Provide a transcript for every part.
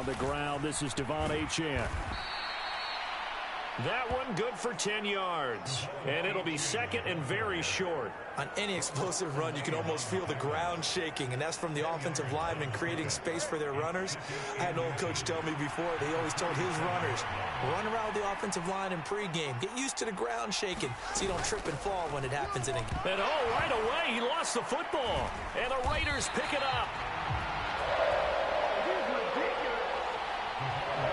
on the ground. This is Devon Achane. That one good for 10 yards. And it'll be second and very short. On any explosive run, you can almost feel the ground shaking, and that's from the offensive linemen creating space for their runners. I had an old coach tell me before, they always told his runners, run around the offensive line in pregame. Get used to the ground shaking so you don't trip and fall when it happens in a game. And right away, he lost the football. And the Raiders pick it up.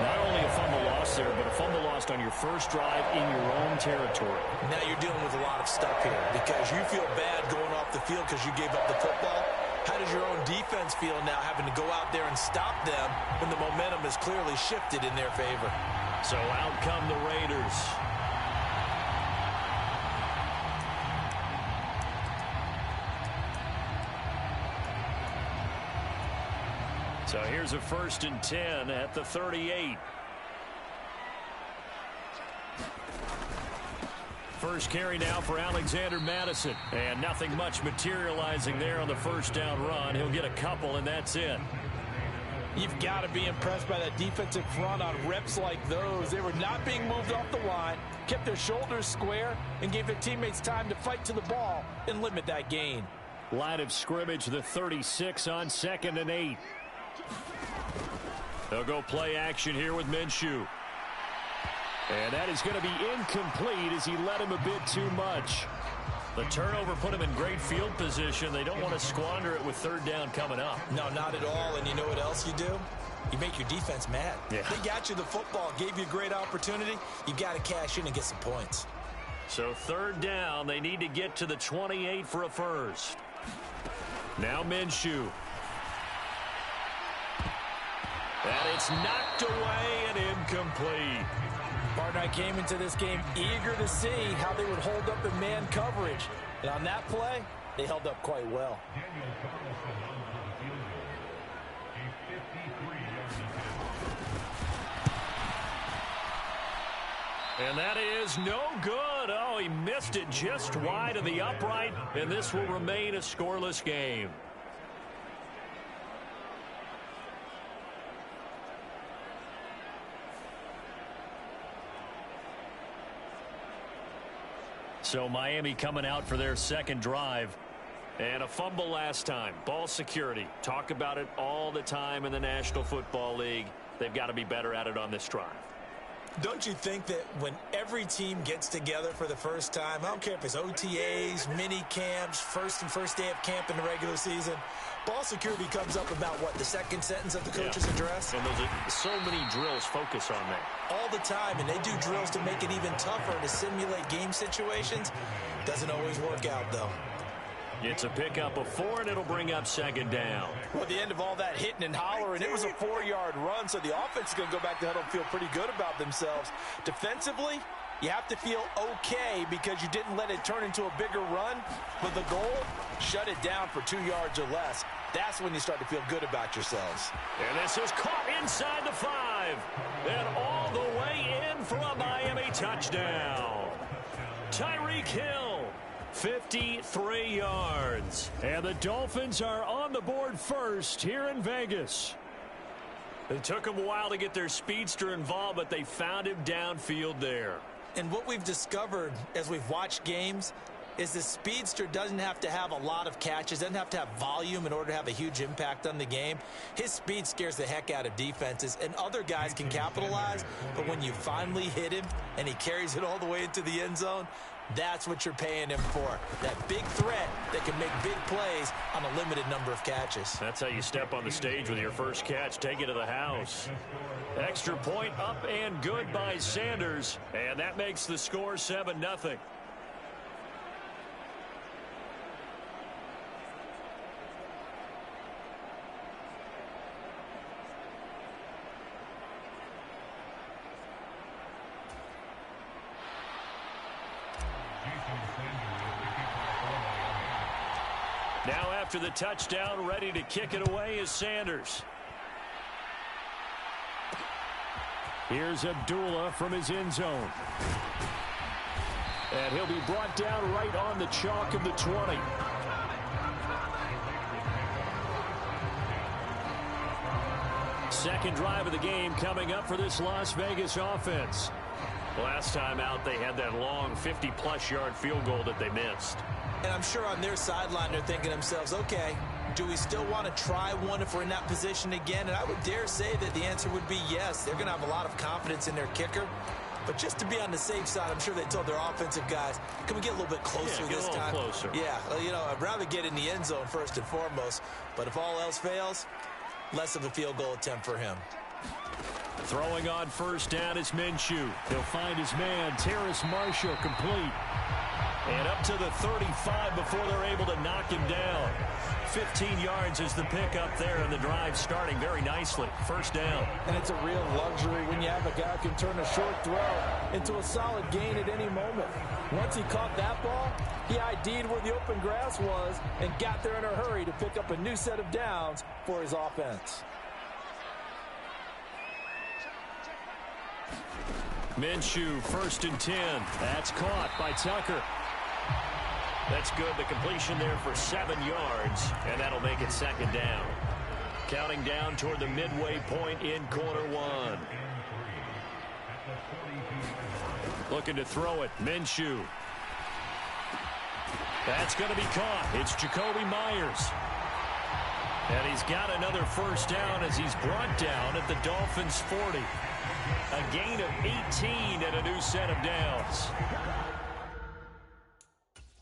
Not only a fumble loss there, but a fumble lost on your first drive in your own territory. Now you're dealing with a lot of stuff here because you feel bad going off the field because you gave up the football. How does your own defense feel now having to go out there and stop them when the momentum has clearly shifted in their favor? So out come the Raiders. So here's a 1st and 10 at the 38. First carry now for Alexander Madison. And nothing much materializing there on the first down run. He'll get a couple, and that's it. You've got to be impressed by that defensive front on reps like those. They were not being moved off the line, kept their shoulders square, and gave their teammates time to fight to the ball and limit that gain. Line of scrimmage, the 36 on 2nd and 8. They'll go play action here with Minshew. And that is going to be incomplete as he led him a bit too much. The turnover put him in great field position. They don't want to squander it with 3rd down coming up. No, not at all. And you know what else you do? You make your defense mad. Yeah. They got you the football, gave you a great opportunity. You got to cash in and get some points. So 3rd down, they need to get to the 28 for a first. Now Minshew. And it's knocked away and incomplete. Partner, I came into this game eager to see how they would hold up in man coverage. And on that play, they held up quite well. And that is no good. Oh, he missed it just wide of the upright, and this will remain a scoreless game. So Miami coming out for their 2nd drive. And a fumble last time. Ball security. Talk about it all the time in the National Football League. They've got to be better at it on this drive. Don't you think that when every team gets together for the first time, I don't care if it's OTAs, mini camps, first day of camp in the regular season, ball security comes up about, what, the 2nd sentence of the coach's address? And those are so many drills focus on that. All the time, and they do drills to make it even tougher to simulate game situations. Doesn't always work out, though. It's a pickup of 4, and it'll bring up 2nd down. Well, at the end of all that hitting and hollering, it was a 4-yard run, so the offense is going to go back to huddle and feel pretty good about themselves. Defensively, you have to feel okay because you didn't let it turn into a bigger run. But the goal, shut it down for 2 yards or less. That's when you start to feel good about yourselves. And this is caught inside the 5. And all the way in for a Miami touchdown. Tyreek Hill, 53 yards. And the Dolphins are on the board first here in Vegas. It took them a while to get their speedster involved, but they found him downfield there. And what we've discovered as we've watched games is the speedster doesn't have to have a lot of catches, doesn't have to have volume in order to have a huge impact on the game. His speed scares the heck out of defenses, and other guys can capitalize, but when you finally hit him and he carries it all the way into the end zone, that's what you're paying him for. That big threat that can make big plays on a limited number of catches. That's how you step on the stage with your first catch. Take it to the house. Extra point up and good by Sanders. And that makes the score 7-0. Now after the touchdown, ready to kick it away is Sanders. Here's Abdullah from his end zone. And he'll be brought down right on the chalk of the 20. Second drive of the game coming up for this Las Vegas offense. Last time out, they had that long 50-plus yard field goal that they missed. And I'm sure on their sideline, they're thinking to themselves, okay, do we still want to try one if we're in that position again? And I would dare say that the answer would be yes. They're going to have a lot of confidence in their kicker. But just to be on the safe side, I'm sure they told their offensive guys, can we get a little bit closer this time? Closer. Yeah, well, you know, I'd rather get in the end zone first and foremost. But if all else fails, less of a field goal attempt for him. Throwing on first down is Minshew. He'll find his man, Terrace Marshall, complete. And up to the 35 before they're able to knock him down. 15 yards is the pickup there, and the drive starting very nicely. First down. And it's a real luxury when you have a guy who can turn a short throw into a solid gain at any moment. Once he caught that ball, he ID'd where the open grass was and got there in a hurry to pick up a new set of downs for his offense. Minshew, 1st and 10. That's caught by Tucker. That's good. The completion there for 7 yards, and that'll make it 2nd down. Counting down toward the midway point in quarter one. Looking to throw it. Minshew. That's going to be caught. It's Jacoby Myers. And he's got another first down as he's brought down at the Dolphins' 40. A gain of 18 and a new set of downs.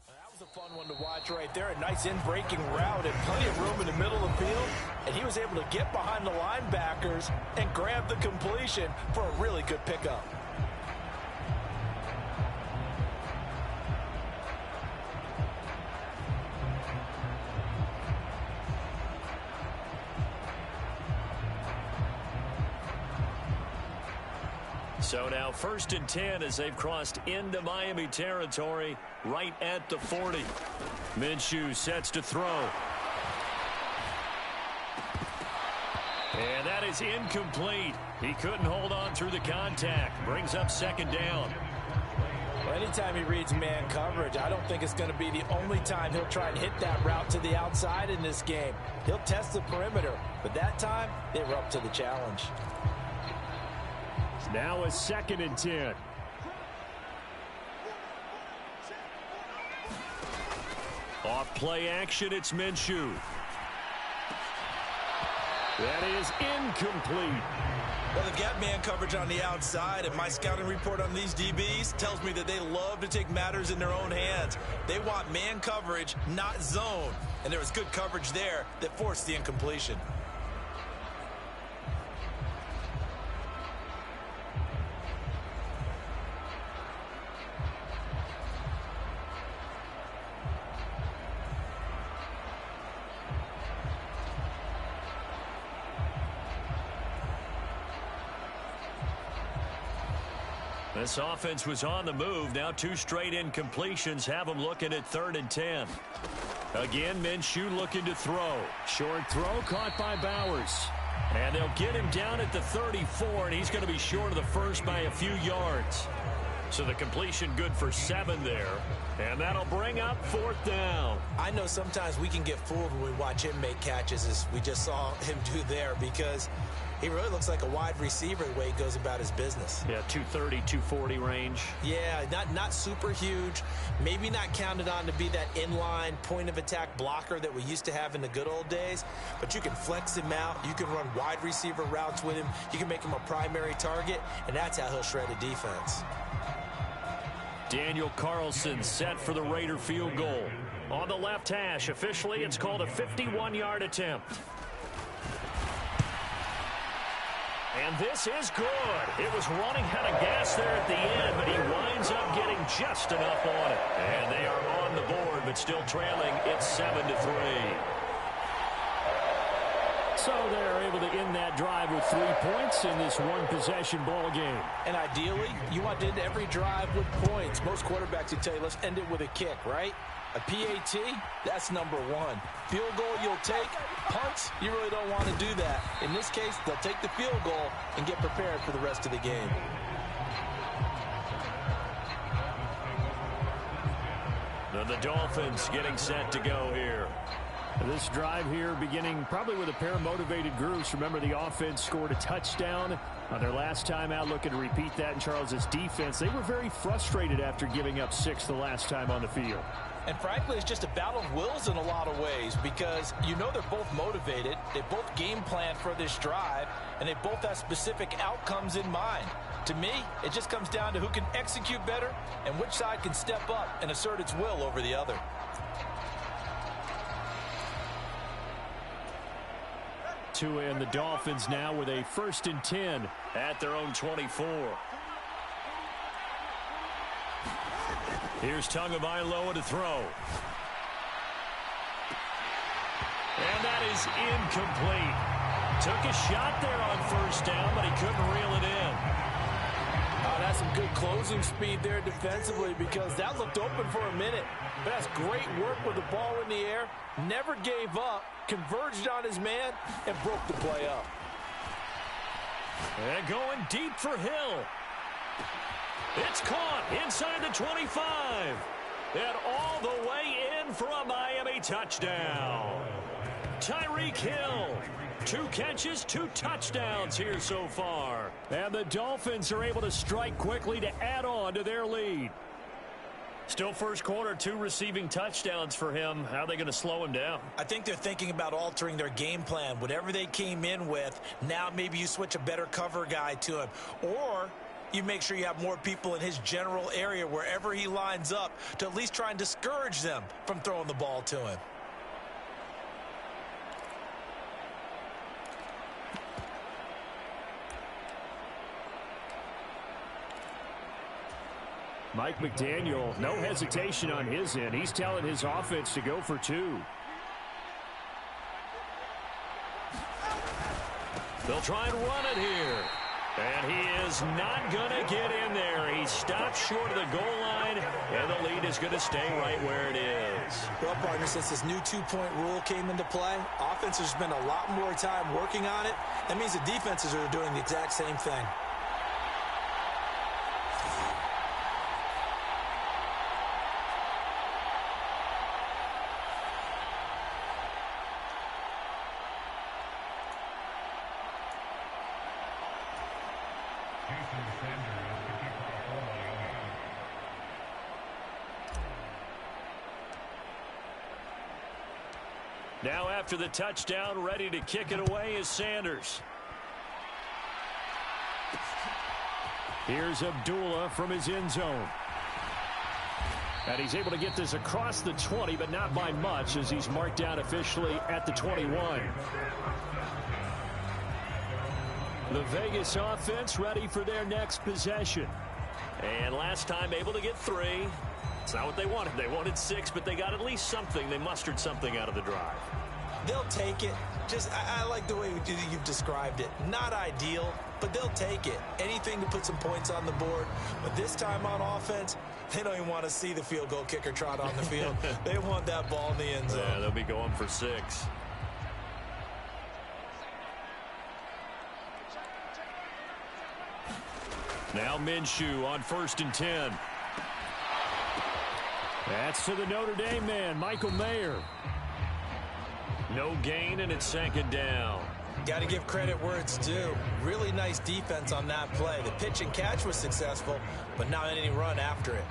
That was a fun one to watch right there. A nice in-breaking route and plenty of room in the middle of the field. And he was able to get behind the linebackers and grab the completion for a really good pickup. So now 1st and 10 as they've crossed into Miami territory right at the 40. Minshew sets to throw. And that is incomplete. He couldn't hold on through the contact. Brings up 2nd down. Well, anytime he reads man coverage, I don't think it's going to be the only time he'll try and hit that route to the outside in this game. He'll test the perimeter, but that time they were up to the challenge. Now a 2nd and 10. Off play action, it's Minshew. That is incomplete. Well, they've got man coverage on the outside, and my scouting report on these DBs tells me that they love to take matters in their own hands. They want man coverage, not zone. And there was good coverage there that forced the incompletion. This offense was on the move. Now 2 straight incompletions have them looking at 3rd and 10. Again, Minshew looking to throw. Short throw caught by Bowers. And they'll get him down at the 34, and he's going to be short of the first by a few yards. So the completion good for 7 there. And that'll bring up 4th down. I know sometimes we can get fooled when we watch him make catches, as we just saw him do there, because he really looks like a wide receiver the way he goes about his business. Yeah, 230, 240 range. Yeah, not super huge. Maybe not counted on to be that inline point-of-attack blocker that we used to have in the good old days. But you can flex him out. You can run wide receiver routes with him. You can make him a primary target, and that's how he'll shred a defense. Daniel Carlson set for the Raider field goal. On the left hash, officially, it's called a 51-yard attempt. And this is good. It was running out of gas there at the end, but he winds up getting just enough on it. And they are on the board, but still trailing. It's 7-3. So they're able to end that drive with 3 points in this one-possession ball game. And ideally, you want to end every drive with points. Most quarterbacks would tell you, let's end it with a kick, right? A PAT, that's number 1. Field goal you'll take. Punts, you really don't want to do that. In this case, they'll take the field goal and get prepared for the rest of the game. The Dolphins getting set to go here. This drive here beginning probably with a pair of motivated groups. Remember, the offense scored a touchdown on their last time out, looking to repeat that in Charles's defense. They were very frustrated after giving up 6 the last time on the field. And frankly, it's just a battle of wills in a lot of ways because you know they're both motivated. They both game plan for this drive, and they both have specific outcomes in mind. To me, it just comes down to who can execute better and which side can step up and assert its will over the other. Tua and the Dolphins now with a 1st and 10 at their own 24. Here's Tagovailoa to throw. And that is incomplete. Took a shot there on 1st down, but he couldn't reel it in. That's some good closing speed there defensively because that looked open for a minute. But that's great work with the ball in the air. Never gave up, converged on his man, and broke the play up. And going deep for Hill. It's caught inside the 25. And all the way in for a Miami touchdown. Tyreek Hill. 2 catches, 2 touchdowns here so far. And the Dolphins are able to strike quickly to add on to their lead. Still first quarter, 2 receiving touchdowns for him. How are they going to slow him down? I think they're thinking about altering their game plan. Whatever they came in with, now maybe you switch a better cover guy to him. Or you make sure you have more people in his general area wherever he lines up to at least try and discourage them from throwing the ball to him. Mike McDaniel, no hesitation on his end. He's telling his offense to go for 2. They'll try and run it here. And he is not going to get in there. He stopped short of the goal line, and the lead is going to stay right where it is. Well, partner, since this new 2-point rule came into play, offenses spend a lot more time working on it. That means the defenses are doing the exact same thing. Now after the touchdown, ready to kick it away is Sanders. Here's Abdullah from his end zone. And he's able to get this across the 20, but not by much as he's marked down officially at the 21. The Vegas offense ready for their next possession. And last time able to get 3. It's not what they wanted. They wanted 6, but they got at least something. They mustered something out of the drive. They'll take it. I like the way you've described it. Not ideal, but they'll take it. Anything to put some points on the board. But this time on offense, they don't even want to see the field goal kicker trot on the field. They want that ball in the end zone. Yeah, they'll be going for 6. Now Minshew on 1st and 10. That's to the Notre Dame man, Michael Mayer. No gain, and it's 2nd down. Got to give credit where it's due. Really nice defense on that play. The pitch and catch was successful, but not any run after it.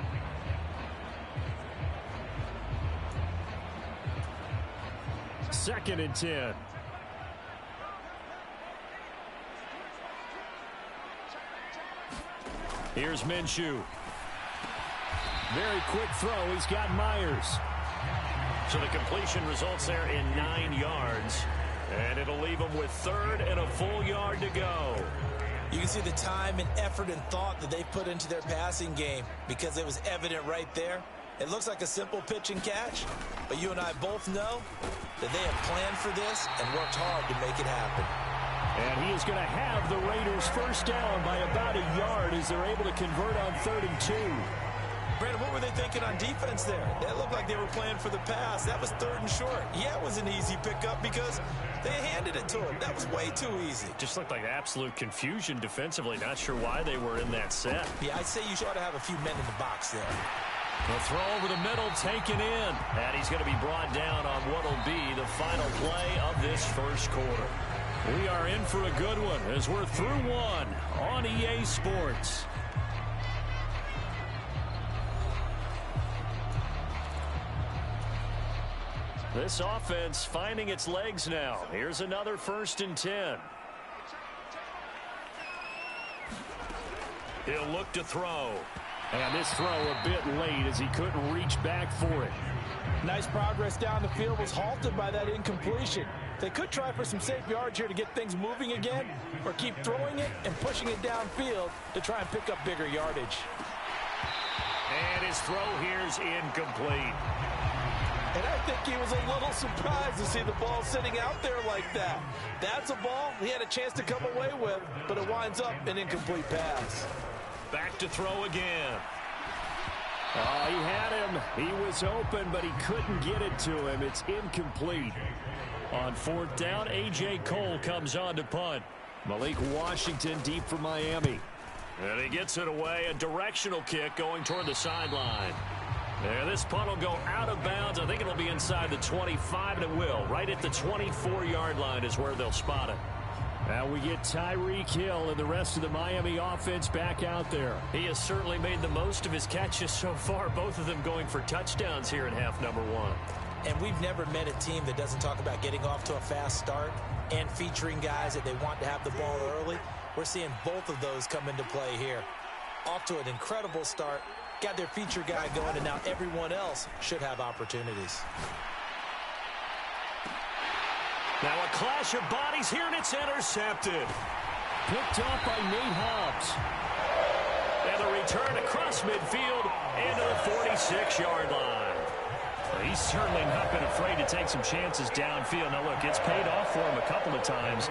Second and 10. Here's Minshew. Very quick throw. He's got Myers. So the completion results there in 9 yards. And it'll leave him with 3rd and a full yard to go. You can see the time and effort and thought that they put into their passing game because it was evident right there. It looks like a simple pitch and catch, but you and I both know that they have planned for this and worked hard to make it happen. And he is going to have the Raiders first down by about a yard as they're able to convert on 3rd and 2. Brandon, what were they thinking on defense there? That looked like they were playing for the pass. That was 3rd and short. Yeah, it was an easy pickup because they handed it to him. That was way too easy. Just looked like absolute confusion defensively. Not sure why they were in that set. Yeah, I'd say you ought to have a few men in the box there. The throw over the middle taken in. And he's going to be brought down on what will be the final play of this first quarter. We are in for a good one as we're through one on EA Sports. This offense finding its legs now. Here's another 1st and 10. He'll look to throw. And this throw a bit late as he couldn't reach back for it. Nice progress down the field was halted by that incompletion. They could try for some safe yards here to get things moving again, or keep throwing it and pushing it downfield to try and pick up bigger yardage. And his throw here's incomplete. And I think he was a little surprised to see the ball sitting out there like that. That's a ball he had a chance to come away with, but it winds up an incomplete pass. Back to throw again. Oh, he had him. He was open, but he couldn't get it to him. It's incomplete. On 4th down, A.J. Cole comes on to punt. Malik Washington deep for Miami. And he gets it away. A directional kick going toward the sideline. There, this punt will go out of bounds. I think it'll be inside the 25, and it will. Right at the 24-yard line is where they'll spot it. Now we get Tyreek Hill and the rest of the Miami offense back out there. He has certainly made the most of his catches so far, both of them going for touchdowns here in half number 1. And we've never met a team that doesn't talk about getting off to a fast start and featuring guys that they want to have the ball early. We're seeing both of those come into play here. Off to an incredible start. Got their feature guy going, and now everyone else should have opportunities. Now a clash of bodies here, and it's intercepted. Picked off by Nate Hobbs. And the return across midfield into the 46-yard line. He's certainly not been afraid to take some chances downfield. Now, look, it's paid off for him a couple of times.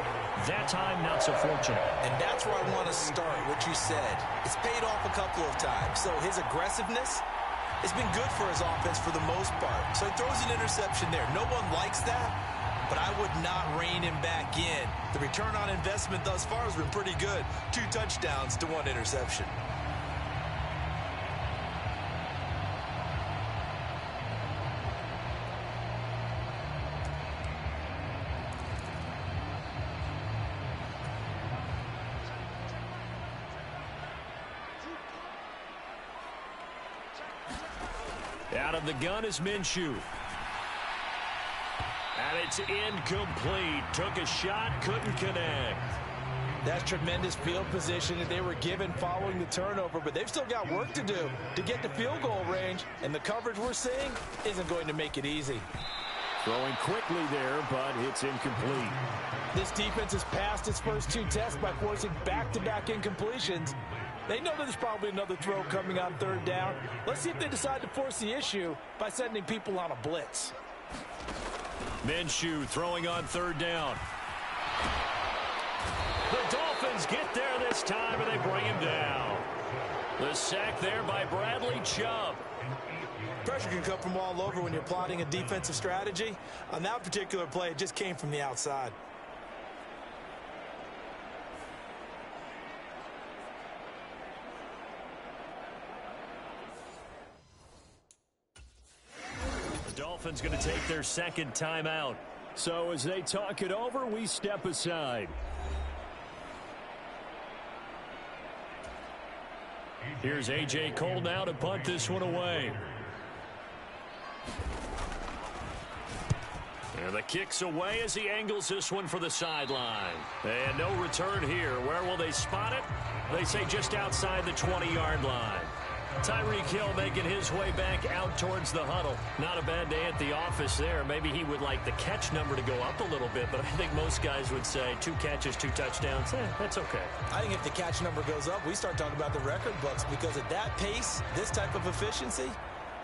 That time, not so fortunate. And that's where I want to start, what you said. It's paid off a couple of times. So his aggressiveness has been good for his offense for the most part. So he throws an interception there. No one likes that, but I would not rein him back in. The return on investment thus far has been pretty good. 2 touchdowns to 1 interception. Out of the gun is Minshew. And it's incomplete. Took a shot, couldn't connect. That's tremendous field position that they were given following the turnover, but they've still got work to do to get to field goal range, and the coverage we're seeing isn't going to make it easy. Throwing quickly there, but it's incomplete. This defense has passed its first 2 tests by forcing back-to-back incompletions. They know there's probably another throw coming on 3rd down. Let's see if they decide to force the issue by sending people on a blitz. Minshew throwing on 3rd down. The Dolphins get there this time, and they bring him down. The sack there by Bradley Chubb. Pressure can come from all over when you're plotting a defensive strategy. On that particular play, it just came from the outside. Dolphins going to take their 2nd timeout. So as they talk it over, we step aside. Here's A.J. Cole now to punt this one away. And the kick's away as he angles this one for the sideline. And no return here. Where will they spot it? They say just outside the 20-yard line. Tyreek Hill making his way back out towards the huddle. Not a bad day at the office there. Maybe he would like the catch number to go up a little bit, but I think most guys would say 2 catches, 2 touchdowns. That's okay. I think if the catch number goes up, we start talking about the record books, because at that pace, this type of efficiency,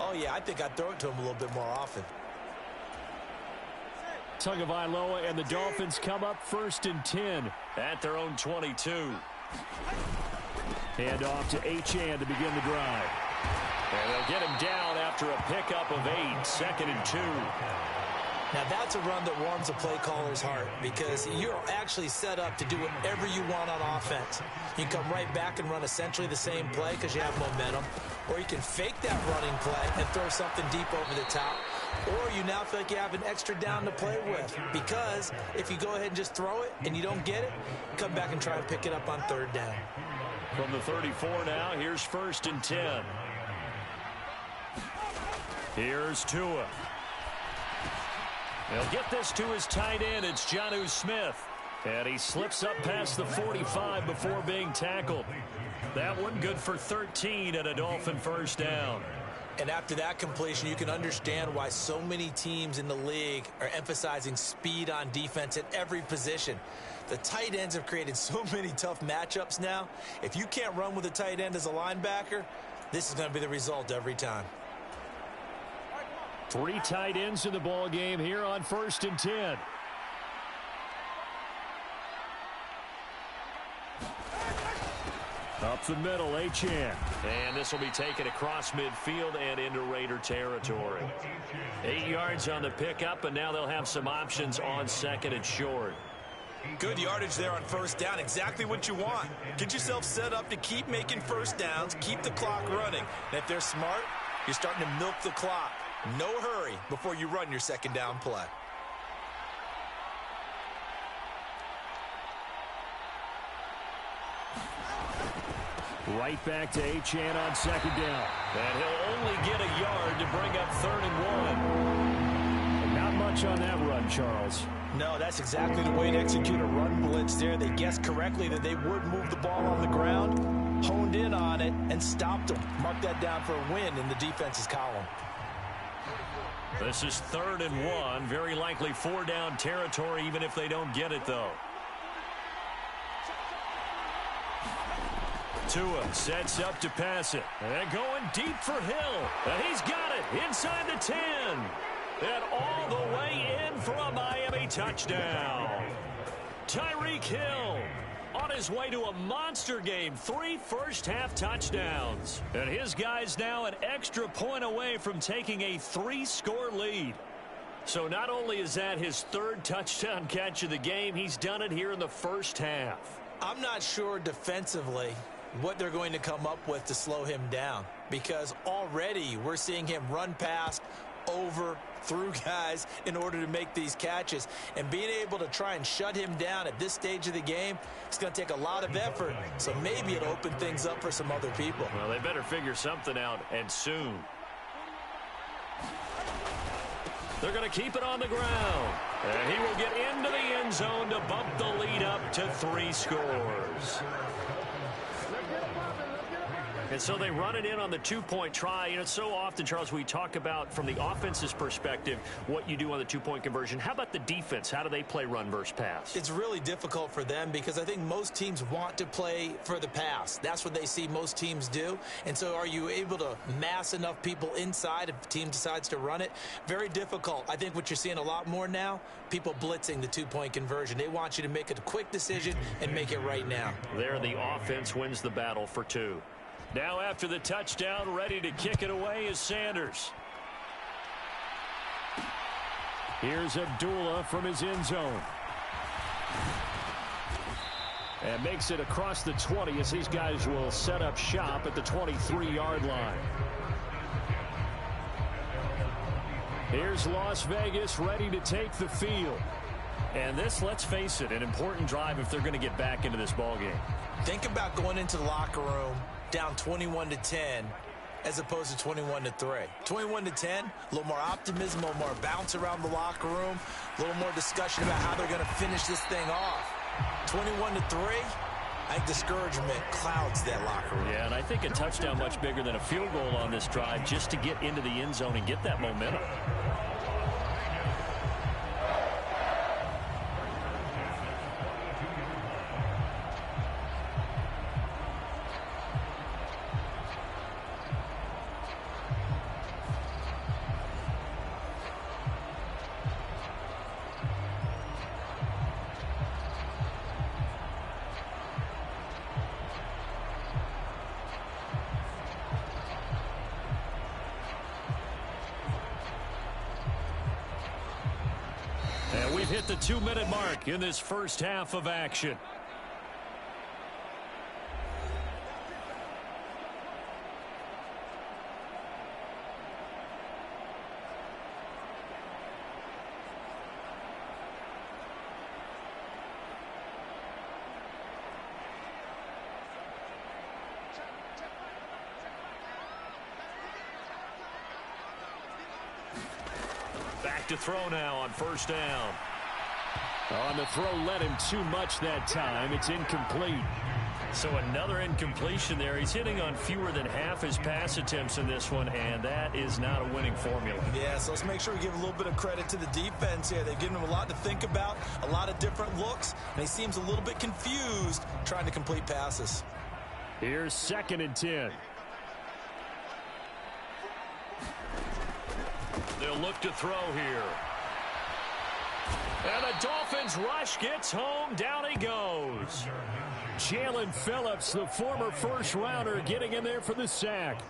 oh yeah, I think I'd throw it to him a little bit more often. Tagovailoa and the Dolphins come up 1st and 10 at their own 22. Hand off to Achane to begin the drive. And they'll get him down after a pickup of 8, 2nd and 2. Now, that's a run that warms a play caller's heart because you're actually set up to do whatever you want on offense. You can come right back and run essentially the same play because you have momentum, or you can fake that running play and throw something deep over the top, or you now feel like you have an extra down to play with because if you go ahead and just throw it and you don't get it, come back and try and pick it up on third down. From the 34 now, here's 1st and 10. Here's Tua. He'll get this to his tight end. It's Jonnu Smith. And he slips up past the 45 before being tackled. That one good for 13 and a Dolphin first down. And after that completion, you can understand why so many teams in the league are emphasizing speed on defense at every position. The tight ends have created so many tough matchups now. If you can't run with a tight end as a linebacker, this is going to be the result every time. 3 tight ends in the ball game here on 1st and 10. Up the middle, Achane. And this will be taken across midfield and into Raider territory. 8 yards on the pickup, and now they'll have some options on 2nd and short. Good yardage there on 1st down. Exactly what you want. Get yourself set up to keep making 1st downs, keep the clock running. And if they're smart, you're starting to milk the clock. No hurry before you run your 2nd down play. Right back to Achane on 2nd down. And he'll only get a yard to bring up 3rd and 1. Not much on that run, Charles. No, that's exactly the way to execute a run blitz there. They guessed correctly that they would move the ball on the ground, honed in on it, and stopped them. Mark that down for a win in the defense's column. This is 3rd and 1. Very likely 4-down territory, even if they don't get it, though. Tua sets up to pass it. And going deep for Hill. And he's got it inside the 10. And all the way in for a Miami touchdown. Tyreek Hill on his way to a monster game. 3 first-half touchdowns. And his guys now an extra point away from taking a 3-score lead. So not only is that his 3rd touchdown catch of the game, he's done it here in the first half. I'm not sure defensively what they're going to come up with to slow him down, because already we're seeing him run past, over, through guys in order to make these catches. And being able to try and shut him down at this stage of the game, it's going to take a lot of effort. So maybe it'll open things up for some other people. Well, they better figure something out, and soon. They're going to keep it on the ground. And he will get into the end zone to bump the lead up to 3 scores. And so they run it in on the 2-point try. You know, so often, Charles, we talk about from the offense's perspective what you do on the 2-point conversion. How about the defense? How do they play run versus pass? It's really difficult for them because I think most teams want to play for the pass. That's what they see most teams do. And so are you able to mass enough people inside if the team decides to run it? Very difficult. I think what you're seeing a lot more now, people blitzing the 2-point conversion. They want you to make a quick decision and make it right now. There, the offense wins the battle for 2. Now after the touchdown, ready to kick it away is Sanders. Here's Abdullah from his end zone. And makes it across the 20 as these guys will set up shop at the 23-yard line. Here's Las Vegas ready to take the field. And this, let's face it, an important drive if they're going to get back into this ballgame. Think about going into the locker room down 21-10 as opposed to 21-3. 21-10, a little more optimism, a little more bounce around the locker room, a little more discussion about how they're going to finish this thing off. 21-3, I think discouragement clouds that locker room. Yeah, and I think a touchdown much bigger than a field goal on this drive just to get into the end zone and get that momentum. hit the 2-minute mark in this first half of action. Back to throw now on first down. On the throw, led him too much that time. It's incomplete. So another incompletion there. He's hitting on fewer than half his pass attempts in this one, and that is not a winning formula. Yeah, so let's make sure we give a little bit of credit to the defense here. They've given him a lot to think about, a lot of different looks, and he seems a little bit confused trying to complete passes. Here's 2nd and 10. They'll look to throw here. And the Dolphins rush gets home. Down he goes. Jalen Phillips, the former first-rounder, getting in there for the sack.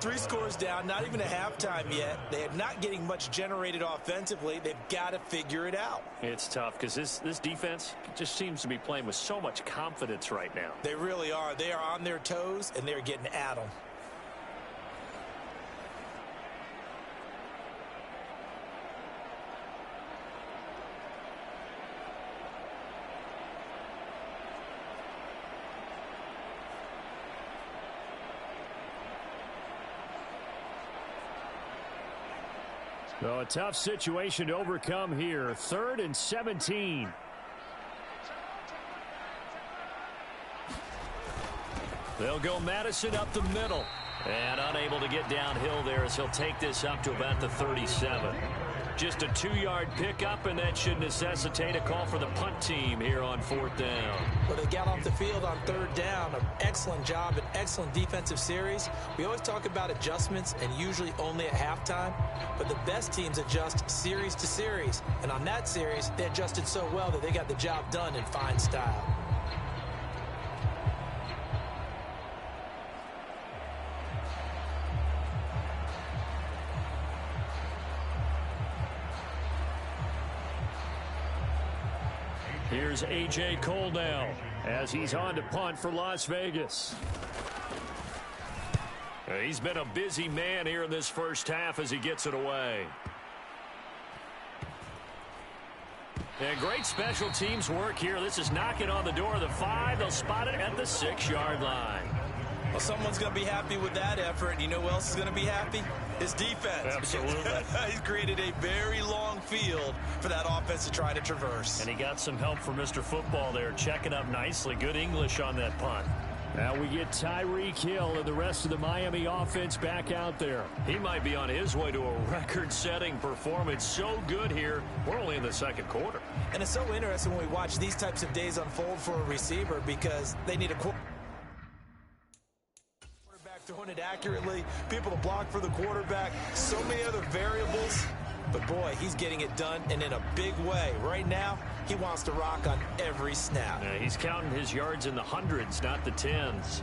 3 scores down, not even a halftime yet. They are not getting much generated offensively. They've got to figure it out. It's tough because this defense just seems to be playing with so much confidence right now. They really are. They are on their toes, and they're getting at them. So a tough situation to overcome here. 3rd and 17. They'll go Madison up the middle. And unable to get downhill there as he'll take this up to about the 37. Just a 2-yard pickup, and that should necessitate a call for the punt team here on 4th down. Well, they got off the field on 3rd down. An excellent job, an excellent defensive series. We always talk about adjustments, and usually only at halftime. But the best teams adjust series to series. And on that series, they adjusted so well that they got the job done in fine style. Here's A.J. Cole now as he's on to punt for Las Vegas. He's been a busy man here in this first half as he gets it away. And great special teams work here. This is knocking on the door of the 5. They'll spot it at the 6-yard line. Well, someone's going to be happy with that effort. And you know who else is going to be happy? His defense. Absolutely. He's created a very long field for that offense to try to traverse. And he got some help from Mr. Football there, checking up nicely. Good English on that punt. Now we get Tyreek Hill and the rest of the Miami offense back out there. He might be on his way to a record-setting performance. So good here. We're only in the 2nd quarter. And it's so interesting when we watch these types of days unfold for a receiver because they need a quarterback throwing it accurately, people to block for the quarterback, so many other variables. But, boy, he's getting it done, and in a big way. Right now, he wants to rock on every snap. Yeah, he's counting his yards in the hundreds, not the tens.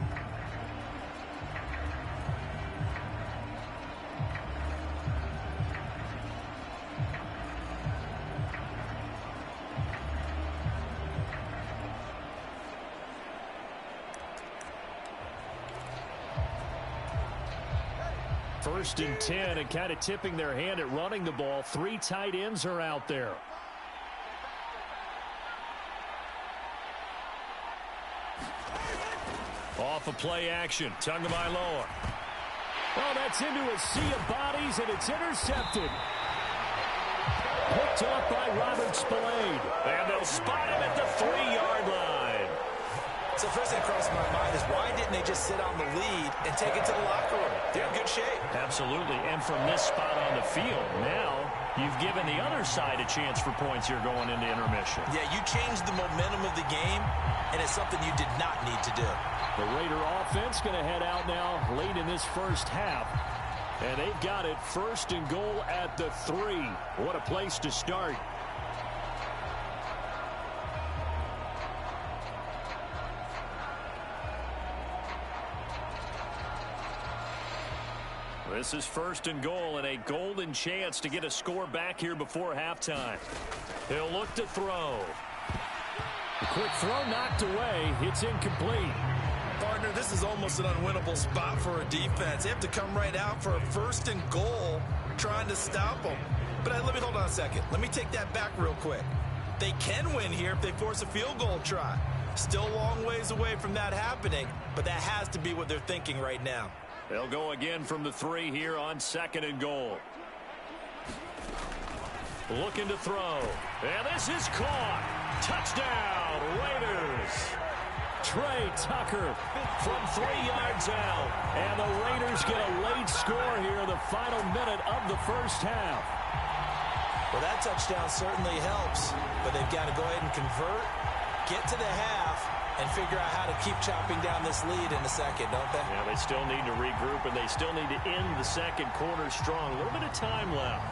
First and 10, and kind of tipping their hand at running the ball. 3 tight ends are out there. Off of play action. Tagovailoa. Oh, that's into a sea of bodies, and it's intercepted. Picked up by Robert Spillane. And they'll spot him at the 3-yard line. So first thing that crossed my mind is why didn't they just sit on the lead and take it to the locker room? They're in good shape. Absolutely. And from this spot on the field, now you've given the other side a chance for points here going into intermission. Yeah, you changed the momentum of the game, and it's something you did not need to do. The Raider offense going to head out now late in this first half. And they've got it 1st and goal at the 3. What a place to start. This is first and goal and a golden chance to get a score back here before halftime. He'll look to throw. A quick throw knocked away. It's incomplete. Partner, this is almost an unwinnable spot for a defense. They have to come right out for a first and goal trying to stop them. But let me hold on a second. Let me take that back real quick. They can win here if they force a field goal try. Still a long ways away from that happening, but that has to be what they're thinking right now. They'll go again from the 3 here on second and goal. Looking to throw. And this is caught. Touchdown, Raiders. Trey Tucker from 3 yards out. And the Raiders get a late score here in the final minute of the first half. Well, that touchdown certainly helps, but they've got to go ahead and convert, get to the half, and figure out how to keep chopping down this lead in the second, don't they? Yeah, they still need to regroup, and they still need to end the second quarter strong. A little bit of time left.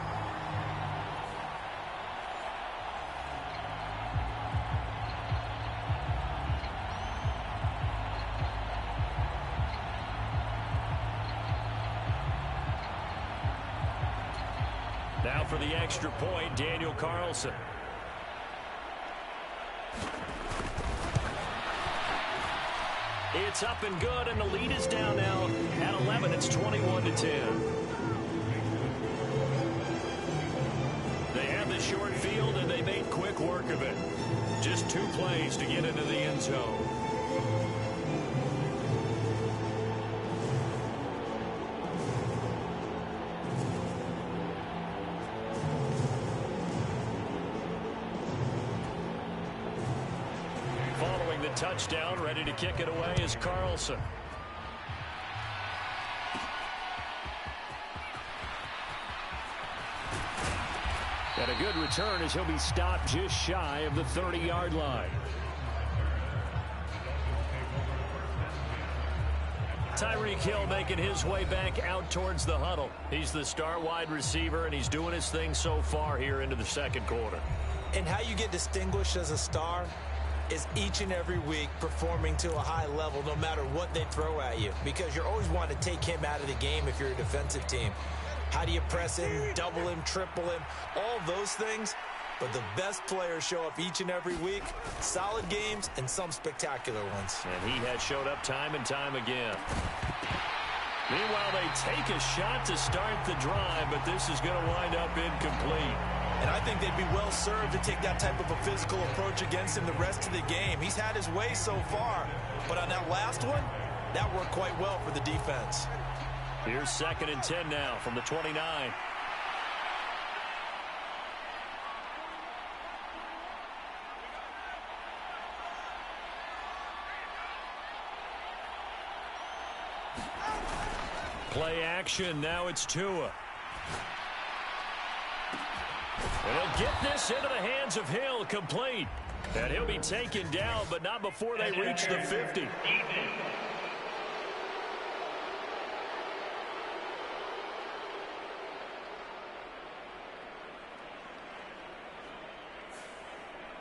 Now for the extra point, Daniel Carlson. It's up and good, and the lead is down now at 11. It's 21-10. They have the short field, and they made quick work of it. Just 2 plays to get into the end zone. Following the touchdown, ready to kick it away is Carlson. Got a good return as he'll be stopped just shy of the 30-yard line. Tyreek Hill making his way back out towards the huddle. He's the star wide receiver, and he's doing his thing so far here into the second quarter. And how you get distinguished as a star is each and every week performing to a high level no matter what they throw at you, because you're always wanting to take him out of the game if you're a defensive team. How do you press him, double him, triple him, all those things? But the best players show up each and every week, solid games and some spectacular ones. And he has showed up time and time again. Meanwhile, they take a shot to start the drive, but this is going to wind up incomplete. And I think they'd be well served to take that type of a physical approach against him the rest of the game. He's had his way so far, but on that last one, that worked quite well for the defense. Here's 2nd and 10 now from the 29. Play action. Now it's Tua. And he'll get this into the hands of Hill, complete. And he'll be taken down, but not before they reach the 50.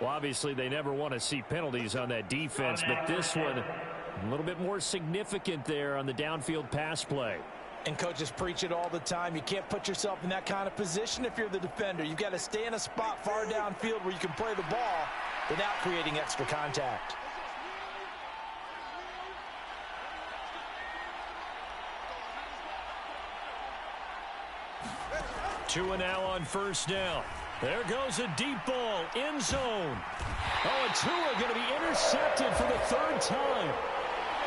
Well, obviously, they never want to see penalties on that defense, but this one a little bit more significant there on the downfield pass play. And coaches preach it all the time. You can't put yourself in that kind of position if you're the defender. You've got to stay in a spot far downfield where you can play the ball without creating extra contact. Tua now on first down. There goes a deep ball, end zone. Oh, and Tua going to be intercepted for the 3rd time.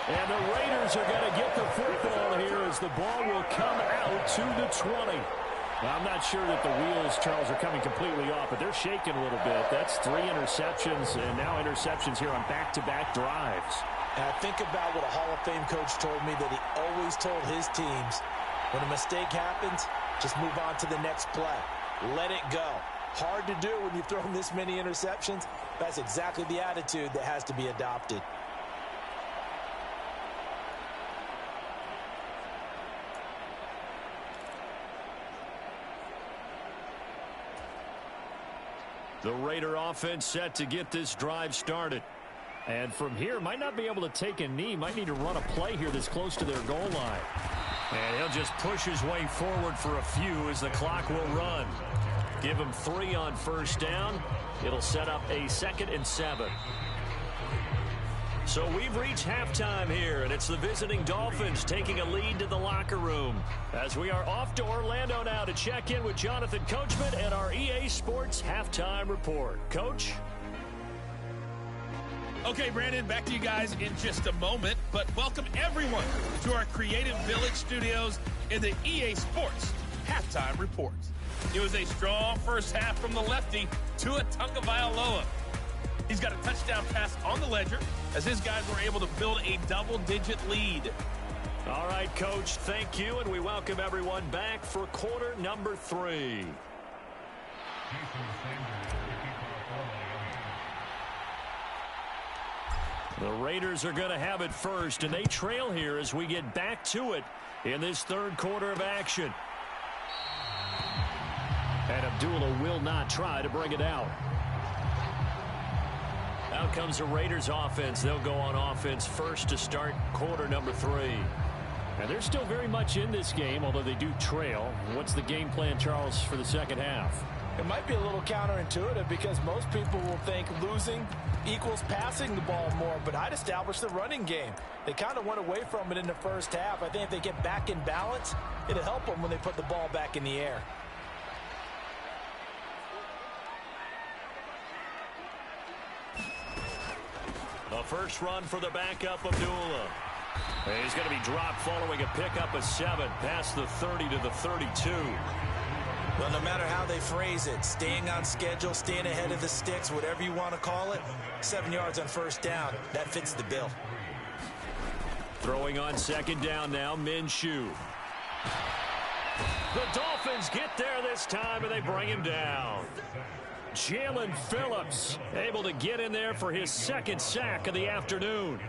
And the Raiders are going to get the football here as the ball will come out to the 20. Well, I'm not sure that the wheels, Charles, are coming completely off, but they're shaking a little bit. That's 3 interceptions, and now interceptions here on back-to-back drives. And I think about what a Hall of Fame coach told me, that he always told his teams, when a mistake happens, just move on to the next play. Let it go. Hard to do when you've thrown this many interceptions. That's exactly the attitude that has to be adopted. The Raider offense set to get this drive started. And from here, might not be able to take a knee. Might need to run a play here that's close to their goal line. And he'll just push his way forward for a few as the clock will run. Give him 3 on first down. It'll set up a 2nd and 7. So we've reached halftime here, and it's the visiting Dolphins taking a lead to the locker room. As we are off to Orlando now to check in with Jonathan Coachman and our EA Sports Halftime Report. Coach? Okay, Brandon, back to you guys in just a moment, but welcome everyone to our Creative Village studios in the EA Sports Halftime Report. It was a strong first half from the lefty, Tua Tagovailoa. He's got a touchdown pass on the ledger as his guys were able to build a double-digit lead. All right, Coach, thank you, and we welcome everyone back for quarter number 3. The Raiders are going to have it first, and they trail here as we get back to it in this third quarter of action. And Abdullah will not try to bring it out. Out comes the Raiders offense. They'll go on offense first to start quarter number 3. And they're still very much in this game, although they do trail. What's the game plan, Charles, for the second half? It might be a little counterintuitive because most people will think losing equals passing the ball more, but I'd establish the running game. They kind of went away from it in the first half. I think if they get back in balance, it'll help them when they put the ball back in the air. A first run for the backup, Abdullah. He's going to be dropped following a pickup of 7 past the 30 to the 32. Well, no matter how they phrase it, staying on schedule, staying ahead of the sticks, whatever you want to call it, 7 yards on first down, that fits the bill. Throwing on second down now, Minshew. The Dolphins get there this time, and they bring him down. Jalen Phillips able to get in there for his 2nd sack of the afternoon.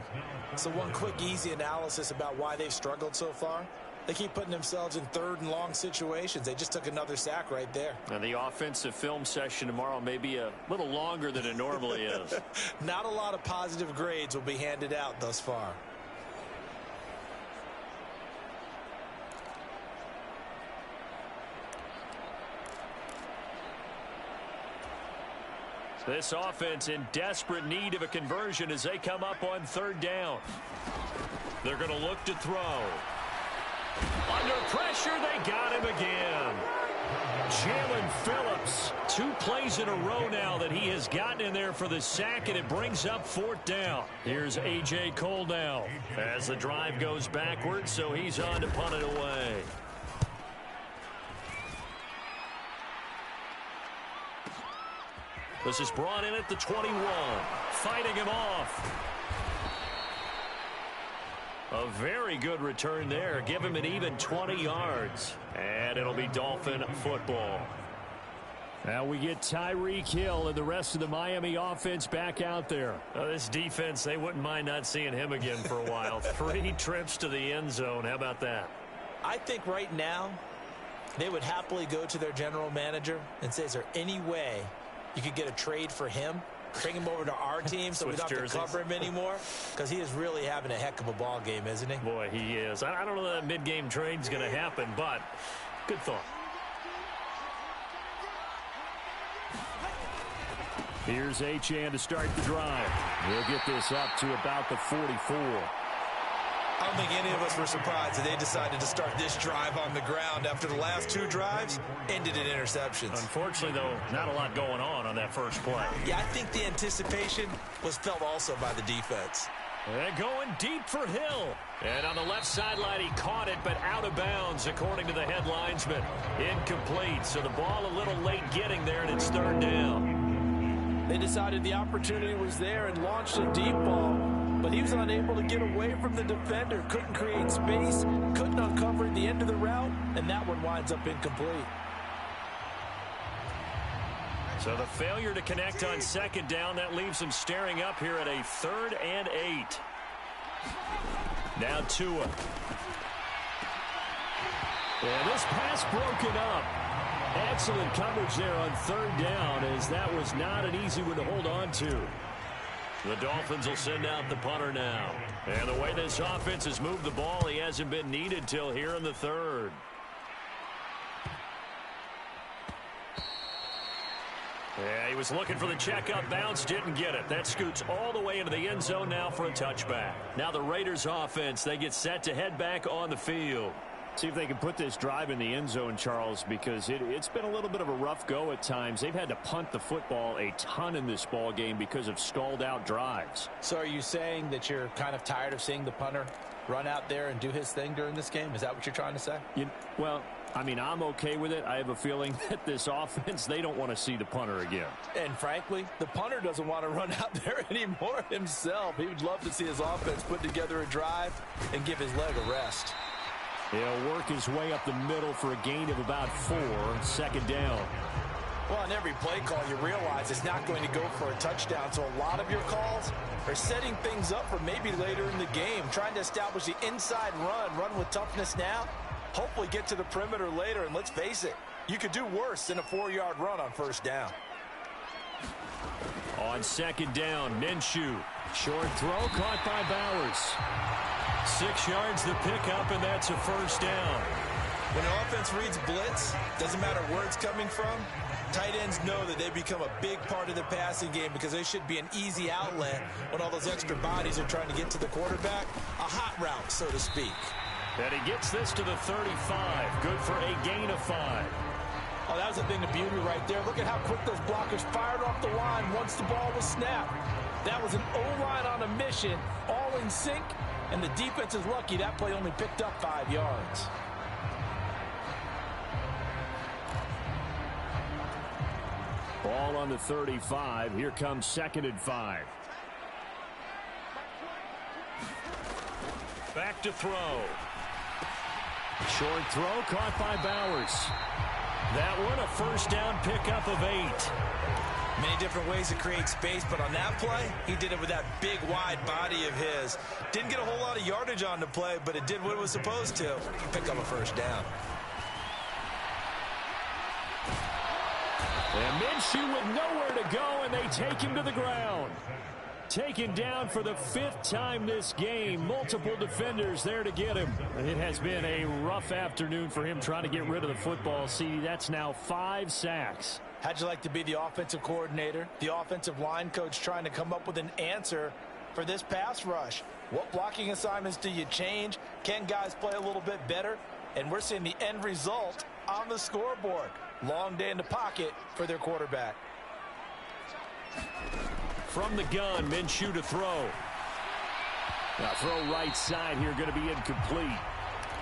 So one quick, easy analysis about why they've struggled so far. They keep putting themselves in 3rd and long situations. They just took another sack right there. And the offensive film session tomorrow may be a little longer than it normally is. Not a lot of positive grades will be handed out thus far. This offense in desperate need of a conversion as they come up on 3rd down. They're going to look to throw. Under pressure, they got him again. Jalen Phillips, 2 plays in a row now that he has gotten in there for the sack, and it brings up 4th down. Here's A.J. Cole now as the drive goes backwards, so he's on to punt it away. This is brought in at the 21, fighting him off. A very good return there. Give him an even 20 yards. And it'll be Dolphin football. Now we get Tyreek Hill and the rest of the Miami offense back out there. This defense, they wouldn't mind not seeing him again for a while. 3 trips to the end zone. How about that? I think right now they would happily go to their general manager and say, is there any way you could get a trade for him? Bring him over to our team so we don't have to cover him anymore, because he is really having a heck of a ball game, isn't he? Boy, he is. I don't know that mid-game trade's going to happen, but good thought. Here's Achane to start the drive. We'll get this up to about the 44. I don't think any of us were surprised that they decided to start this drive on the ground after the last 2 drives ended in interceptions. Unfortunately, though, not a lot going on that first play. Yeah, I think the anticipation was felt also by the defense. And going deep for Hill. And on the left sideline, he caught it, but out of bounds, according to the head linesman. Incomplete, so the ball a little late getting there, and it's 3rd down. They decided the opportunity was there and launched a deep ball. But he was unable to get away from the defender, couldn't create space, couldn't uncover the end of the route, and that one winds up incomplete. So the failure to connect on 2nd down, that leaves them staring up here at a 3rd and 8. Now Tua. And this pass broken up. Excellent coverage there on 3rd down, as that was not an easy one to hold on to. The Dolphins will send out the punter now. And the way this offense has moved the ball, he hasn't been needed till here in the third. Yeah, he was looking for the checkup bounce, didn't get it. That scoots all the way into the end zone now for a touchback. Now the Raiders offense, they get set to head back on the field. See if they can put this drive in the end zone, Charles, because it's been a little bit of a rough go at times. They've had to punt the football a ton in this ball game because of stalled out drives. So are you saying that you're kind of tired of seeing the punter run out there and do his thing during this game? Is that what you're trying to say? Well, I mean, I'm okay with it. I have a feeling that this offense, they don't want to see the punter again. And frankly, the punter doesn't want to run out there anymore himself. He would love to see his offense put together a drive and give his leg a rest. He'll work his way up the middle for a gain of about 4, second down. Well, on every play call, you realize it's not going to go for a touchdown. So a lot of your calls are setting things up for maybe later in the game, trying to establish the inside run with toughness now, hopefully get to the perimeter later. And let's face it, you could do worse than a 4-yard run on first down. On second down, Minshew. Short throw caught by Bowers. 6 yards the pickup, and that's a first down. When an offense reads blitz, doesn't matter where it's coming from, tight ends know that they become a big part of the passing game because they should be an easy outlet when all those extra bodies are trying to get to the quarterback. A hot route, so to speak. And he gets this to the 35. Good for a gain of 5. Oh, that was a thing of beauty right there. Look at how quick those blockers fired off the line once the ball was snapped. That was an O-line on a mission, all in sync, and the defense is lucky that play only picked up 5 yards. Ball on the 35. Here comes 2nd and 5. Back to throw. Short throw caught by Bowers. That one, a first down pickup of 8. Many different ways to create space, but on that play, he did it with that big, wide body of his. Didn't get a whole lot of yardage on the play, but it did what it was supposed to. Pick up a first down. And Minshew with nowhere to go, and they take him to the ground. Taken down for the 5th time this game. Multiple defenders there to get him. It has been a rough afternoon for him trying to get rid of the football. See, that's now 5 sacks. How'd you like to be the offensive coordinator, the offensive line coach trying to come up with an answer for this pass rush? What blocking assignments do you change? Can guys play a little bit better? And we're seeing the end result on the scoreboard. Long day in the pocket for their quarterback. From the gun, Minshew to throw. Now throw right side here, going to be incomplete.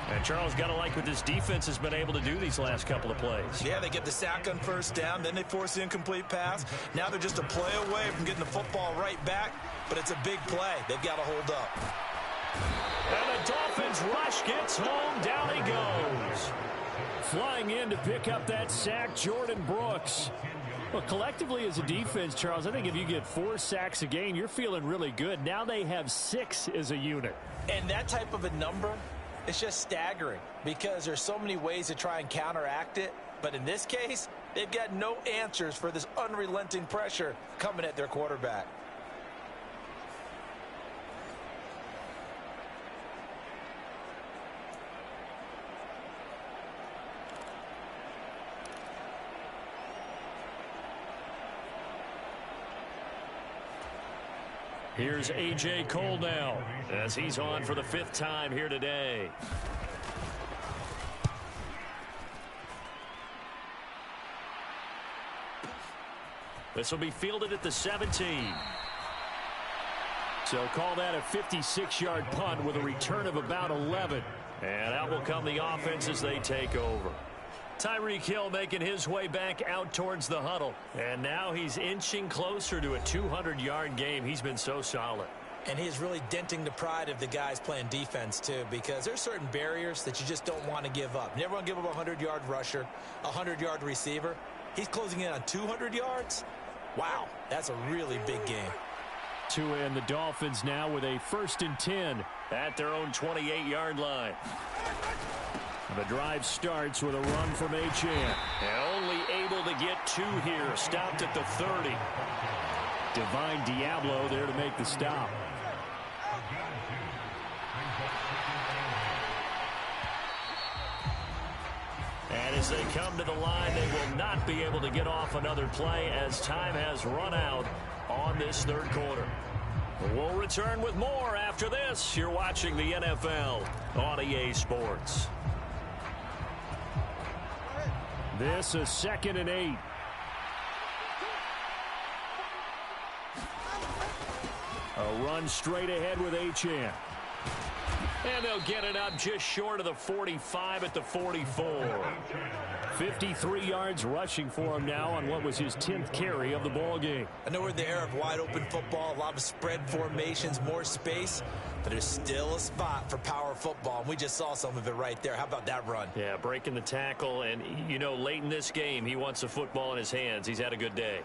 And Charles, got to like what this defense has been able to do these last couple of plays. Yeah, they get the sack on first down, then they force the incomplete pass. Now they're just a play away from getting the football right back, but it's a big play. They've got to hold up. And the Dolphins rush gets home. Down he goes. Flying in to pick up that sack, Jordan Brooks. Well, collectively as a defense, Charles, I think if you get 4 sacks a game, you're feeling really good. Now they have 6 as a unit. And that type of a number, it's just staggering because there's so many ways to try and counteract it. But in this case, they've got no answers for this unrelenting pressure coming at their quarterback. Here's A.J. Cole now as he's on for the 5th time here today. This will be fielded at the 17. So call that a 56-yard punt with a return of about 11. And out will come the offense as they take over. Tyreek Hill making his way back out towards the huddle. And now he's inching closer to a 200-yard game. He's been so solid. And he's really denting the pride of the guys playing defense, too, because there's certain barriers that you just don't want to give up. You never want to give up a 100-yard rusher, a 100-yard receiver. He's closing in on 200 yards. Wow, that's a really big game. Tua and the Dolphins now with a 1st and 10 at their own 28-yard line. The drive starts with a run from Achane. And only able to get 2 here. Stopped at the 30. Divine Diablo there to make the stop. And as they come to the line, they will not be able to get off another play as time has run out on this third quarter. We'll return with more after this. You're watching the NFL on EA Sports. This is 2nd and 8. A run straight ahead with Achane. And they'll get it up just short of the 45 at the 44. 53 yards rushing for him now on what was his 10th carry of the ball game. I know we're in the era of wide-open football, a lot of spread formations, more space, but there's still a spot for power football, and we just saw some of it right there. How about that run? Yeah, breaking the tackle, and, you know, late in this game, he wants the football in his hands. He's had a good day.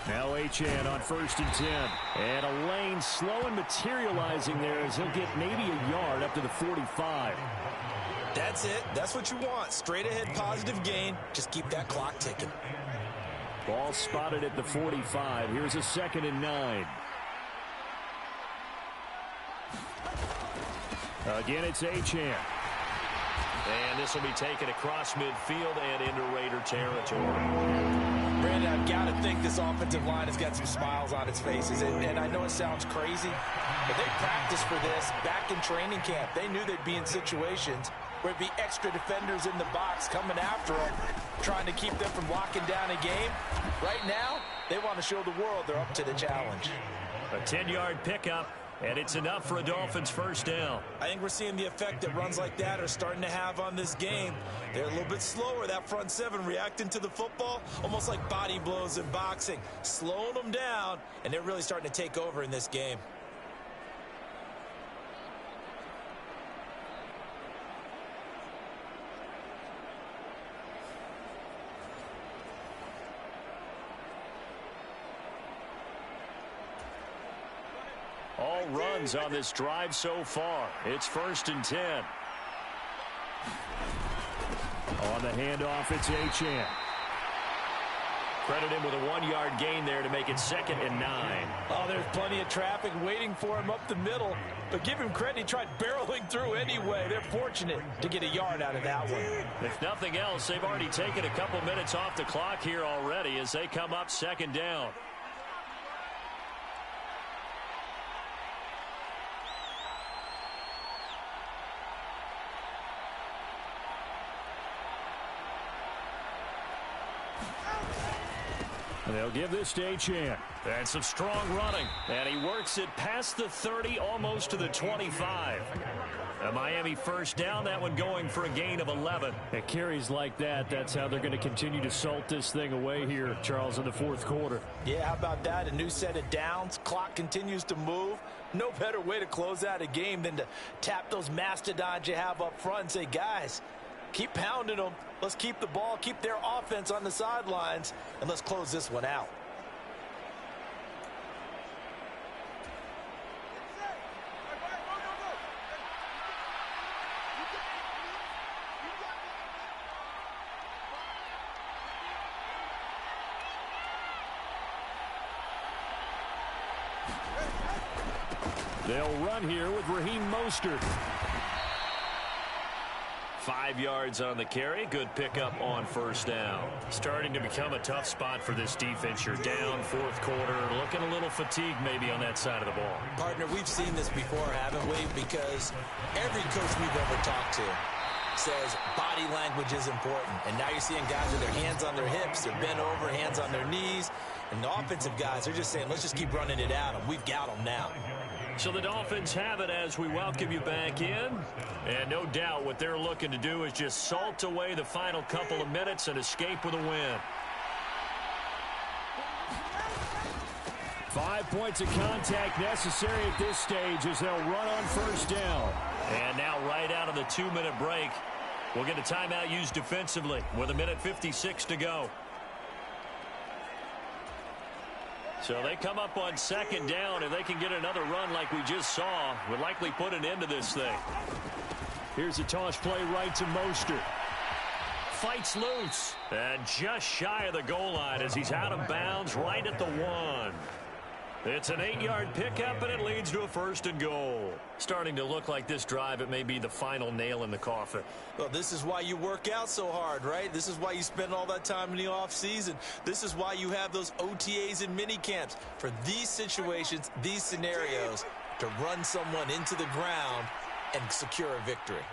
Now Achane on 1st and 10. And a lane slow and materializing there as he'll get maybe a yard up to the 45. That's it. That's what you want. Straight ahead positive gain. Just keep that clock ticking. Ball spotted at the 45. Here's a 2nd and 9. Again, it's Achane. And this will be taken across midfield and into Raider territory. Brandon, I've got to think this offensive line has got some smiles on its faces. And I know it sounds crazy, but they practiced for this back in training camp. They knew they'd be in situations where it'd be extra defenders in the box coming after them, trying to keep them from locking down a game. Right now, they want to show the world they're up to the challenge. A 10-yard pickup, and it's enough for a Dolphins first down. I think we're seeing the effect that runs like that are starting to have on this game. They're a little bit slower, that front seven, reacting to the football, almost like body blows in boxing, slowing them down, and they're really starting to take over in this game. All runs on this drive so far. It's 1st and 10. On the handoff, it's Achane. Credit him with a 1-yard gain there to make it 2nd and 9. Oh, there's plenty of traffic waiting for him up the middle. But give him credit, he tried barreling through anyway. They're fortunate to get a yard out of that one. If nothing else, they've already taken a couple minutes off the clock here already as they come up 2nd down. They'll give this to Achane. And some strong running. And he works it past the 30, almost to the 25. A Miami first down, that one going for a gain of 11. At carries like that, that's how they're going to continue to salt this thing away here, Charles, in the 4th quarter. Yeah, how about that? A new set of downs. Clock continues to move. No better way to close out a game than to tap those mastodons you have up front and say, guys, keep pounding them. Let's keep the ball, keep their offense on the sidelines, and let's close this one out. They'll run here with Raheem Mostert. 5 yards on the carry. Good pickup on first down. Starting to become a tough spot for this defense. You're down 4th quarter. Looking a little fatigued maybe on that side of the ball. Partner, we've seen this before, haven't we? Because every coach we've ever talked to says body language is important. And now you're seeing guys with their hands on their hips. They're bent over, hands on their knees. And the offensive guys, they're just saying, let's just keep running it at them. We've got them now. So the Dolphins have it as we welcome you back in. And no doubt what they're looking to do is just salt away the final couple of minutes and escape with a win. 5 points of contact necessary at this stage as they'll run on first down. And now right out of the 2-minute break, We'll get a timeout used defensively with 1:56 to go. So they come up on second down. If they can get another run like we just saw, would likely put an end to this thing. Here's a toss play right to Mostert. Fights loose. And just shy of the goal line as he's out of bounds right at the 1. It's an 8-yard pickup, and it leads to a 1st and goal. Starting to look like this drive, it may be the final nail in the coffin. Well, this is why you work out so hard, right? This is why you spend all that time in the offseason. This is why you have those OTAs and mini camps. For these situations, these scenarios, to run someone into the ground and secure a victory.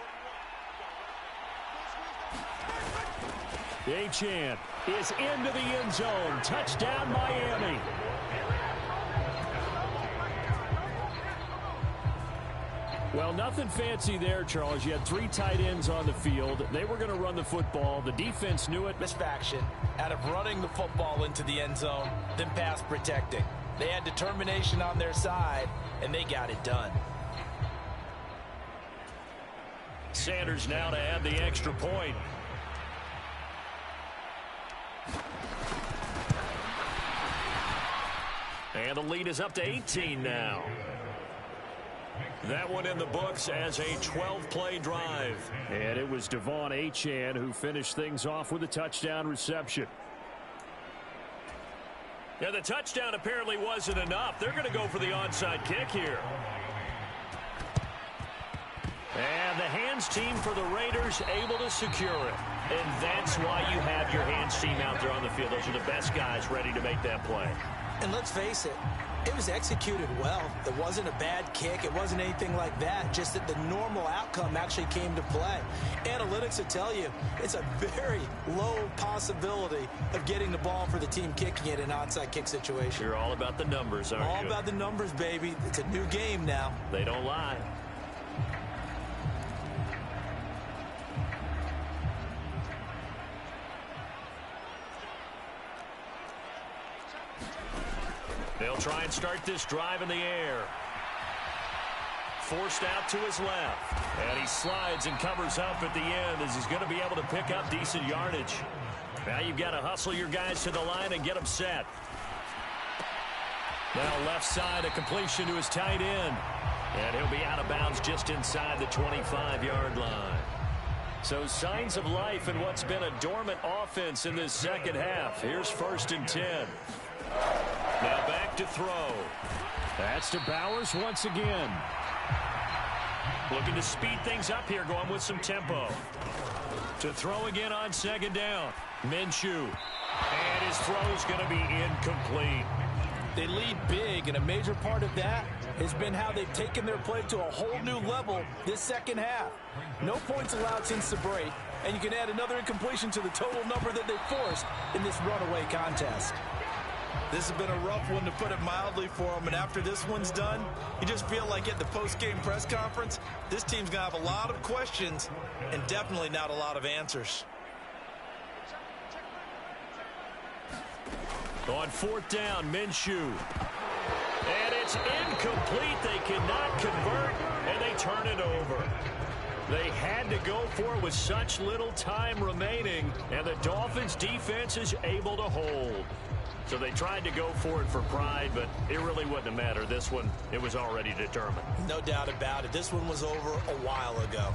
Achane is into the end zone. Touchdown, Miami. Well, nothing fancy there, Charles. You had 3 tight ends on the field. They were going to run the football. The defense knew it. Misfaction out of running the football into the end zone, then pass protecting. They had determination on their side, and they got it done. Sanders now to add the extra point. And the lead is up to 18 now. That one in the books as a 12-play drive. And it was Achane who finished things off with a touchdown reception. Yeah, the touchdown apparently wasn't enough. They're going to go for the onside kick here. And the hands team for the Raiders able to secure it. And that's why you have your hands team out there on the field. Those are the best guys ready to make that play. And let's face it, it was executed well. It wasn't a bad kick. It wasn't anything like that. Just that the normal outcome actually came to play. Analytics will tell you it's a very low possibility of getting the ball for the team kicking it in an onside kick situation. You're all about the numbers, aren't you? All about the numbers, baby. It's a new game now. They don't lie. They'll try and start this drive in the air. Forced out to his left. And he slides and covers up at the end as he's going to be able to pick up decent yardage. Now you've got to hustle your guys to the line and get them set. Now left side, a completion to his tight end. And he'll be out of bounds just inside the 25-yard line. So signs of life in what's been a dormant offense in this second half. Here's 1st and 10. Now back to throw. That's to Bowers once again. Looking to speed things up here, going with some tempo. To throw again on second down. Minshew. And his throw's going to be incomplete. They lead big, and a major part of that has been how they've taken their play to a whole new level this second half. No points allowed since the break, and you can add another incompletion to the total number that they forced in this runaway contest. This has been a rough one, to put it mildly, for them. And after this one's done, you just feel like at the post-game press conference, this team's going to have a lot of questions and definitely not a lot of answers. On 4th down, Minshew. And it's incomplete. They cannot convert, and they turn it over. They had to go for it with such little time remaining, and the Dolphins' defense is able to hold. So they tried to go for it for pride, but it really wouldn't have mattered. This one, it was already determined. No doubt about it. This one was over a while ago.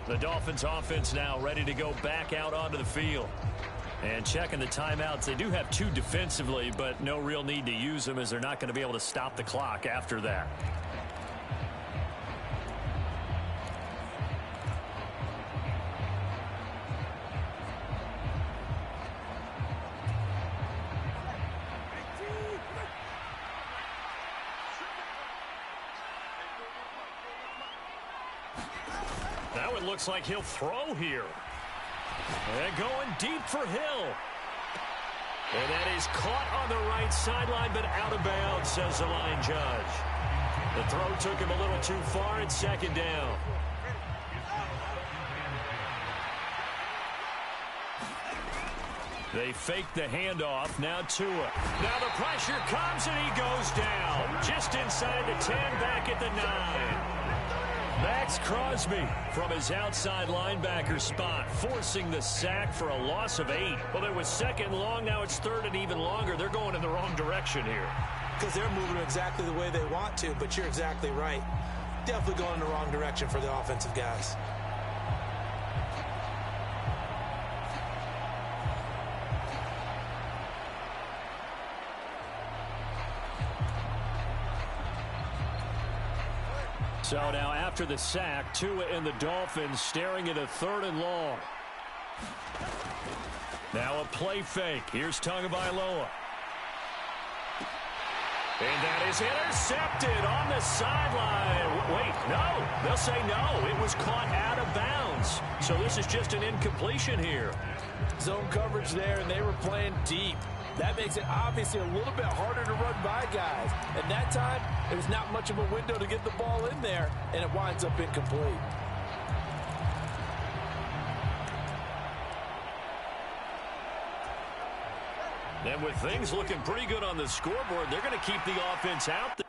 The Dolphins' offense now ready to go back out onto the field. And checking the timeouts, they do have 2 defensively, but no real need to use them as they're not going to be able to stop the clock after that. Now it looks like he'll throw here. And going deep for Hill. And that is caught on the right sideline, but out of bounds, says the line judge. The throw took him a little too far at second down. They fake the handoff. Now Tua. Now the pressure comes, and he goes down. Just inside the 10, back at the 9. Max Crosby from his outside linebacker spot, forcing the sack for a loss of 8. Well, it was second and long. Now it's third and even longer. They're going in the wrong direction here. Because they're moving exactly the way they want to, but you're exactly right. Definitely going in the wrong direction for the offensive guys. So now after the sack, Tua and the Dolphins staring at a third and long. Now a play fake. Here's Tagovailoa. And that is intercepted on the sideline. Wait, no. They'll say no. It was caught out of bounds. So this is just an incompletion here. Zone coverage there, and they were playing deep. That makes it obviously a little bit harder to run by guys. And that time, there was not much of a window to get the ball in there, and it winds up incomplete. And with things looking pretty good on the scoreboard, they're going to keep the offense out there.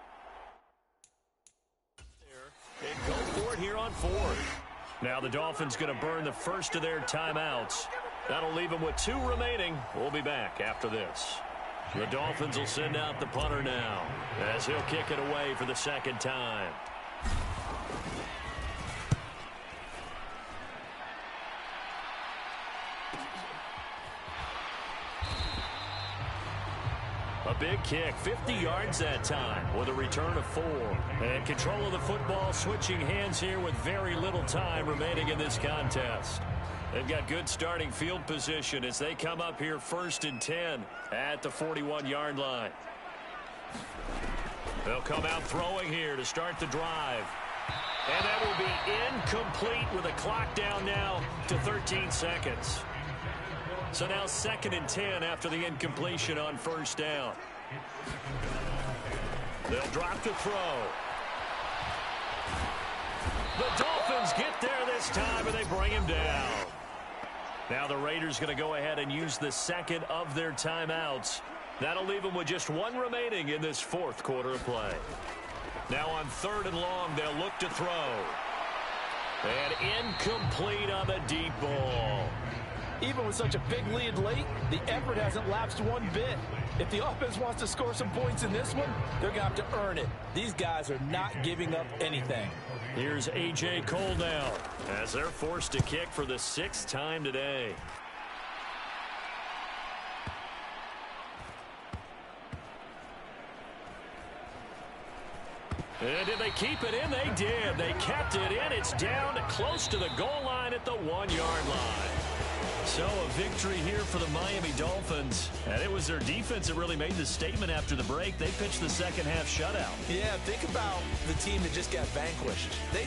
And go for it here on fourth. Now the Dolphins going to burn the first of their timeouts. That'll leave them with 2 remaining. We'll be back after this. The Dolphins will send out the punter now as he'll kick it away for the second time. A big kick, 50 yards that time with a return of 4. And control of the football, switching hands here with very little time remaining in this contest. They've got good starting field position as they come up here 1st and 10 at the 41-yard line. They'll come out throwing here to start the drive. And that will be incomplete with a clock down now to 13 seconds. So now 2nd and 10 after the incompletion on 1st down. They'll drop the throw. The Dolphins get there this time, and they bring him down. Now the Raiders going to go ahead and use the second of their timeouts. That'll leave them with just 1 remaining in this 4th quarter of play. Now on 3rd and long, they'll look to throw. And incomplete on the deep ball. Even with such a big lead late, the effort hasn't lapsed one bit. If the offense wants to score some points in this one, they're going to have to earn it. These guys are not giving up anything. Here's A.J. Cole now as they're forced to kick for the 6th time today. And did they keep it in? They did. They kept it in. It's down close to the goal line at the 1-yard line. So a victory here for the Miami Dolphins. And it was their defense that really made the statement after the break. They pitched the second half shutout. Yeah, think about the team that just got vanquished. They